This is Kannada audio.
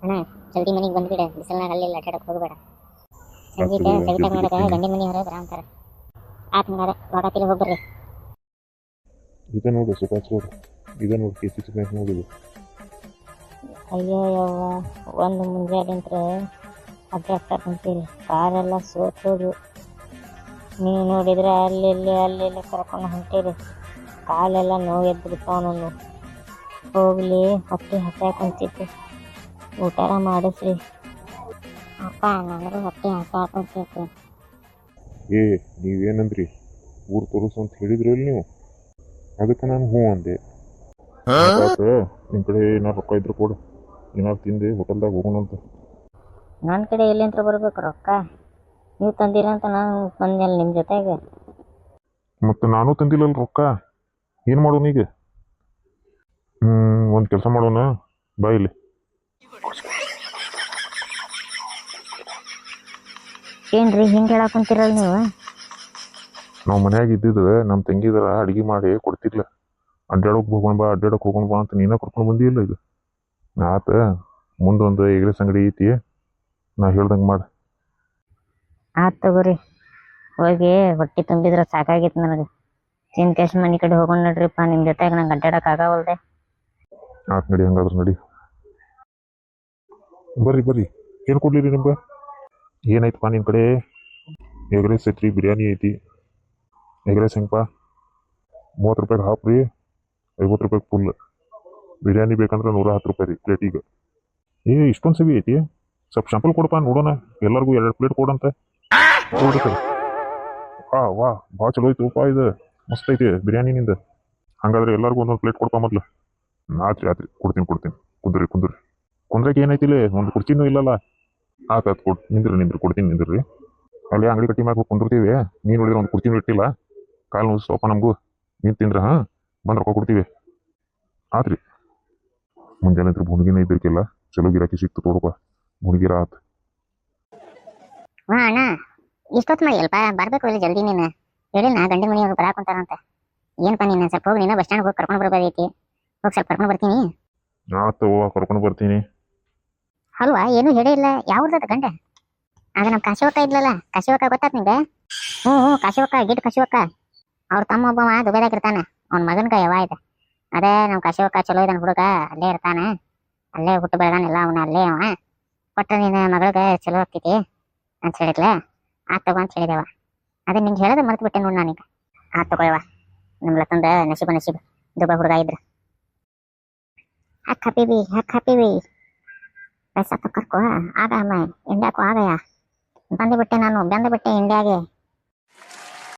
ಅಣ್ಣ ಜಲ್ದಿ ಮನೆಗೆ ಬಂದ್ಬಿಡ, ಬಿಸಿಲ್ನಾಗ ಅಲ್ಲಿ ಅಡ್ಡಾಡಕ್ಕೆ ಹೋಗಬೇಡ. ಸಂಜೀಕ ಆತು ಸವಿತಾ ಜಲ್ದಿ ನೋಡಕ ಬರ್ತೀನಿ. ಗಂಡಿನ ಮನೆ ಹೊರ ಬರ ಅಂತಾರ. ಆತ್ ಹಂಗಾರ ವಾಗಾತಿಲಿ ಹೋಗ್ಬರ್ರಿ. ಇದ ನೋಡು ಸುಭಾಷ್ ರೋಡ್, ಇದ ನೋಡು KCC ಬ್ಯಾಂಕ್ ನೋಡಿದು. ಅಯ್ಯೋ ಯವ್ವ, ಒಂದು ಮುಂಜಾನೆಂತ್ರ ಅಡ್ಡಾಡ್ತಾ ಕುಂತೀರಿ, ಕಾಲೆಲ್ಲ ಸೋತೋದು. ನೀವು ನೋಡಿದ್ರೆ ಅಲ್ಲಿ ಕರ್ಕೊಂಡು ಹೊಂಟೀರಿ, ಕಾಲೆಲ್ಲ ನೋವು ಎದ್ದು ಬಿಡ್ತಾವ ನಾನು. ಹೋಗ್ಲಿ, ಹೊಟ್ಟೆ ಹಸ್ಯಾಕ ಕುಂತಿತ್ತು, ಊಟಾರ ಮಾಡಿಸ್ರಿ. ಅಪ್ಪ ನನಗೂ ಹೊಟ್ಟೆ ಹಸ್ಯಾಕ ಕುಂತಿತ್ತು. ಏ ನೀವೇನಂದ್ರಿ, ಊರು ತೋರಿಸು ಅಂತ ಹೇಳಿದ್ರಲ್ಲ ನೀವು, ಅದಕ್ಕೆ ನಾನು ಹ್ಞೂ ಅಂದೆ. ಆತು, ನಿಮ್ಮ ಕಡೆ ಏನಾರು ರೊಕ್ಕ ಇದ್ರೆ ಕೊಡು, ಏನಾರು ತಿಂದೆ ಹೋಟೆಲ್ದಾಗ ಹೋಗೋಣ ಅಂತ. ನನ್ನ ಕಡೆ ಎಲ್ಲಿಂತ್ರ ಬರ್ಬೇಕು ರೊಕ್ಕ? ನೀವು ತಂದಿರ ಅಂತ ನಾನು ಬಂದೆಲ್ಲ ನಿಮ್ಮ ಜೊತೆಗೆ. ಮತ್ತು ನಾನು ತಂದಿಲ್ಲಲ್ಲ ರೊಕ್ಕ, ಏನು ಮಾಡೋಣ ಈಗ? ಒಂದು ಕೆಲಸ ಮಾಡೋಣ, ಬಾ ಇಲ್ಲಿ. ಏನ್ರಿ ಹಿಂಗೆ ಹೇಳಕ್ ಕುಂತಿರಲ್ಲ ನೀವು? ನಾವು ಮನ್ಯಾಗ ಇದ್ದಿದ್ದು ನಮ್ಮ ತಂಗಿದರ ಅಡುಗೆ ಮಾಡಿ ಕೊಡ್ತಿರ್ಲ, ಅಡ್ಡಾಡೋಕೆ ಹೋಗೋಣ ಬಾ ಅಂತ ನೀನೇ ಕರ್ಕೊಂಡು ಬಂದಿಲ್ಲ ಈಗ. ಆತ, ಮುಂದೊಂದು ಎಗ್ರೆಸ್ ಅಂಗಡಿ ಐತಿ, ನಾ ಹೇಳ್ದಂಗೆ ಮಾಡಿ. ಆತ್ ತಗೋರಿ, ಹೋಗಿ ಹೊಟ್ಟೆ ತುಂಬಿದ್ರೆ ಸಾಕಾಗಿತ್ತು ನನಗೆ. ತಿಂದ ಮನೆ ಕಡೆ ಹೋಗೋಣ ನಡ್ರಿಪ್ಪ, ನಿಮ್ಮ ಜೊತೆಗೆ ನಂಗೆ ಅಡ್ಡಾಡಕ್ಕೆ ಆಗವಲ್ದೆ. ಆತ್ ನಡಿ, ಹಂಗಾದ್ರೆ ನಡಿ. ಬರ್ರಿ ಏನು ಕೊಡ್ಲಿರಿ ನಿಮ್ಗೆ? ಏನಾಯ್ತಪ್ಪ ನಿಮ್ಮ ಕಡೆ? ಎಗ್ರೆಸ್ ಐತ್ರಿ, ಬಿರಿಯಾನಿ ಐತಿ. ಎಗ್ರೆಸ್ ಹೆಂಗಪ್ಪ? 30 ರೂಪಾಯಿಗೆ ಹಾಫ್ ರೀ, 50 ರೂಪಾಯಿಗೆ ಫುಲ್. ಬಿರಿಯಾನಿ ಬೇಕಂದ್ರೆ 110 ರೂಪಾಯಿ ರೀ ಪ್ಲೇಟಿಗೆ. ಇಷ್ಟೊಂದು ಸವಿ ಐತಿ, ಸ್ವಲ್ಪ ಶಾಂಪಲ್ ಕೊಡಪ್ಪ ನೋಡೋಣ, ಎಲ್ಲರಿಗೂ 2 ಪ್ಲೇಟ್ ಕೊಡಂತೆ. ವಾ ಭಾಳ ಚಲೋ ಐತುಪ್ಪ, ಇದು ಮಸ್ತ್ ಐತಿ ಬಿರಿಯಾನಿ ನಿಂದ. ಹಂಗಾದ್ರೆ ಎಲ್ಲರಿಗೂ ಒಂದೊಂದು ಪ್ಲೇಟ್ ಕೊಡಪ್ಪ ಮೊದ್ಲು. ಆತ್ರಿ ಕೊಡ್ತೀನಿ. ಕುಂದ್ರಿ ಕುಂದ್ರಕ್ಕೆ ಏನೈತಿಲ್ಲ, ಒಂದು ಕುರ್ಚಿನೂ ಇಲ್ಲಲ್ಲ. ಆತು ನಿಂದ್ರಿ ಕೊಡ್ತೀನಿ ನಿಂದ್ರಿ. ಅಲ್ಲಿ ಅಂಗಡಿ ಕಟ್ಟಿ ಮ್ಯಾಗ ಕುಂದಿರ್ತೀವಿ, ನೀನು ನೋಡಿದ್ರೆ ಒಂದು ಕುರ್ಚಿನೂ ಇಟ್ಟಿಲ್ಲ. ಕಾಲು ನೋವು ಸ್ವಲ್ಪ ನಮಗೂ, ನೀನು ತಿಂದ್ರೆ ಬಂದು ರೊಕ್ಕ ಕೊಡ್ತೀವಿ. ಆತ್ರಿ, ಮುಂಜಾನೆ ಅಂತ ಭುಣಿಗಿನ ಇದ್ದಿರ್ಕಿಲ್ಲ, ಚಲೋ ಗಿರಾಕಿ ಸಿಕ್ತು ತೋಡಪ್ಪ, ಭುಣಿಗಿರ ಆತು. ಅಣ್ಣ ಇಷ್ಟೊತ್ತು ಮಾಡಿ ಅಲ್ಪ ಬರ್ಬೇಕು ಇಲ್ಲಿ ಜಲ್ದಿ. ನೀನು ಹೇಳಿನ ಗಂಡಿನ ಮನೆ ಅವ್ರು ಬರಾಕುಂತಾರಂತ. ಏನಪ್ಪ ನೀನು ಸ್ವಲ್ಪ ಹೋಗಿ, ನೀನು ಬಸ್ ಸ್ಟ್ಯಾಂಡ್ ಹೋಗಿ ಕರ್ಕೊಂಡು ಬರ್ಬೋದೈತಿ. ಹೋಗಿ ಸ್ವಲ್ಪ ಕರ್ಕೊಂಡು ಬರ್ತೀನಿ. ಆತು ಕರ್ಕೊಂಡು ಬರ್ತೀನಿ. ಅಲ್ವಾ, ಏನೂ ಹೇಳೇ ಇಲ್ಲ. ಯಾವ್ದು ಗಂಡ? ಆಗ ನಮ್ಮ ಕಾಶಿವಕ್ಕ ಇದ್ಲಲ್ಲ, ಕಾಶಿವಕ್ಕ ಗೊತ್ತಾತ್ ನಿಂಗೆ? ಹ್ಞೂ ಕಾಶಿವಕ್ಕ, ಗಿಡ್ ಕಾಶಿವಕ್ಕ. ಅವ್ರ ತಮ್ಮ ಒಬ್ಬವ ದುಬೈದಾಗ ಇರ್ತಾನೆ, ಅವ್ನ ಮಗನ ಕೈ ಯವ ಇದೆ. ಅದೇ ನಮ್ಮ ಕಾಶಿವಕ್ಕ ಚಲೋ ಇದ್ದಾನೆ ಹುಡುಗ, ಅಲ್ಲೇ ಇರ್ತಾನೆ, ಅಲ್ಲೇ ಹುಟ್ಟು ಬೆಳೆದಾನಿಲ್ಲ ಅವನ, ಅಲ್ಲೇ ಅವ. ಒಟ್ಟು ನಿನ್ನ ಮಗಳಿಗೆ ಚಲೋ ಆಗ್ತೈತಿ ಅಂತ ಹೇಳಿದ್ಲೆ, ಆತ್ ತಗೋ ಅಂತ ಹೇಳಿದೆವ. ಅದೇ ನಿಂಗೆ ಹೇಳೋದು ಮರ್ತು ಬಿಟ್ಟೆ ನೋಡಿ ನಾನೀಗ. ಆತ್ ತಗೋಯವ, ನಮ್ಮ ಲತಂದ ನಸೀಬ್ ದುಬೈ ಹುಡುಗ ಇದ್ರೆ. ಹಕ್ ಹಪ್ಪಿವಿ पैसा तो कर को आ गया, मैं इंडिया को आ गया, ಬಂದು ಬಿಟ್ಟೆ ಇಂಡಿಯಾಗೆ.